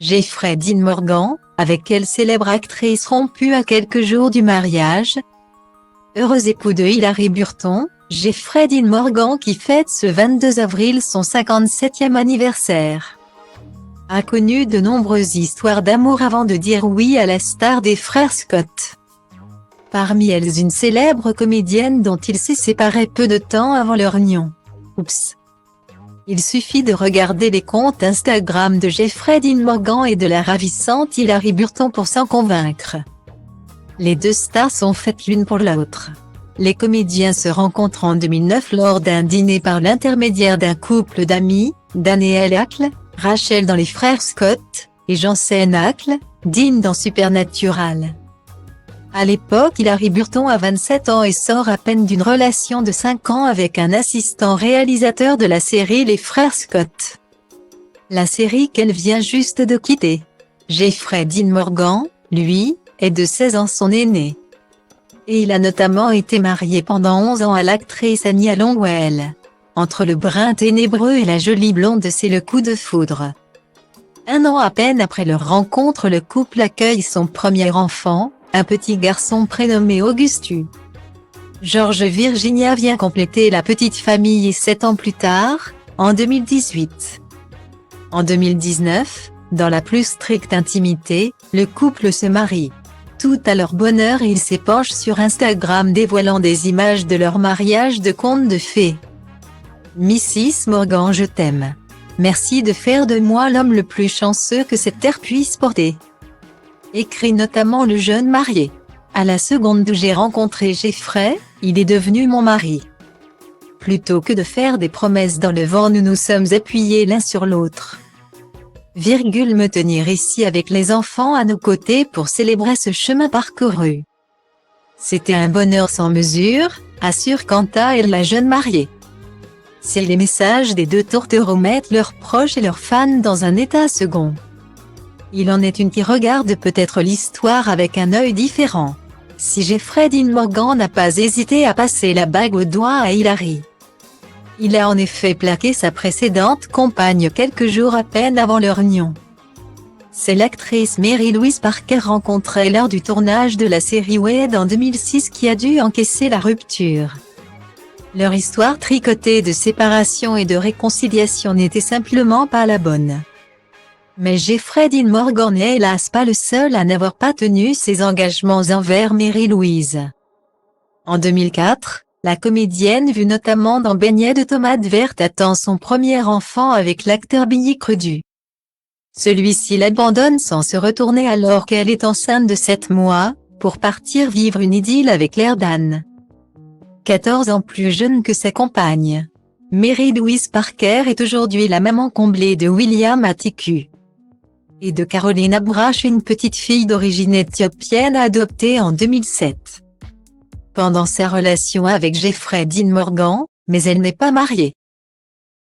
Jeffrey Dean Morgan, avec quelle célèbre actrice rompue à quelques jours du mariage? Heureux époux de Hilary Burton, Jeffrey Dean Morgan qui fête ce 22 avril son 57e anniversaire, a connu de nombreuses histoires d'amour avant de dire oui à la star des frères Scott. Parmi elles une célèbre comédienne dont il s'est séparé peu de temps avant leur union. Oups. Il suffit de regarder les comptes Instagram de Jeffrey Dean Morgan et de la ravissante Hilary Burton pour s'en convaincre. Les deux stars sont faites l'une pour l'autre. Les comédiens se rencontrent en 2009 lors d'un dîner par l'intermédiaire d'un couple d'amis, Daniel Ackles, Rachel dans Les Frères Scott, et Jensen Ackles, Dean dans Supernatural. À l'époque, Hilary Burton a 27 ans et sort à peine d'une relation de 5 ans avec un assistant réalisateur de la série Les Frères Scott. La série qu'elle vient juste de quitter. Jeffrey Dean Morgan, lui, est de 16 ans son aîné. Et il a notamment été marié pendant 11 ans à l'actrice Anya Longwell. Entre le brun ténébreux et la jolie blonde, c'est le coup de foudre. Un an à peine après leur rencontre, le couple accueille son premier enfant, un petit garçon prénommé Augustus. George Virginia vient compléter la petite famille et 7 ans plus tard, en 2018. En 2019, dans la plus stricte intimité, le couple se marie. Tout à leur bonheur, ils s'épanchent sur Instagram dévoilant des images de leur mariage de conte de fées. Mrs Morgan, je t'aime. Merci de faire de moi l'homme le plus chanceux que cette terre puisse porter. Écrit notamment le jeune marié. À la seconde où j'ai rencontré Jeffrey, il est devenu mon mari. Plutôt que de faire des promesses dans le vent, nous nous sommes appuyés l'un sur l'autre. Me tenir ici avec les enfants à nos côtés pour célébrer ce chemin parcouru. C'était un bonheur sans mesure, assure quant à elle la jeune mariée. Si les messages des deux tourtereaux mettent leurs proches et leurs fans dans un état second, il en est une qui regarde peut-être l'histoire avec un œil différent. Si Jeffrey Dean Morgan n'a pas hésité à passer la bague au doigt à Hilary. Il a en effet plaqué sa précédente compagne quelques jours à peine avant leur union. C'est l'actrice Mary Louise Parker rencontrée lors du tournage de la série Wed en 2006 qui a dû encaisser la rupture. Leur histoire tricotée de séparation et de réconciliation n'était simplement pas la bonne. Mais Jeffrey Dean Morgan n'est hélas pas le seul à n'avoir pas tenu ses engagements envers Mary Louise. En 2004, la comédienne vue notamment dans Beignets de tomates vertes attend son premier enfant avec l'acteur Billy Crudup. Celui-ci l'abandonne sans se retourner alors qu'elle est enceinte de 7 mois, pour partir vivre une idylle avec Claire Dan. 14 ans plus jeune que sa compagne. Mary Louise Parker est aujourd'hui la maman comblée de William Atiku et de Caroline Abrash, une petite fille d'origine éthiopienne adoptée en 2007. Pendant sa relation avec Jeffrey Dean Morgan, mais elle n'est pas mariée.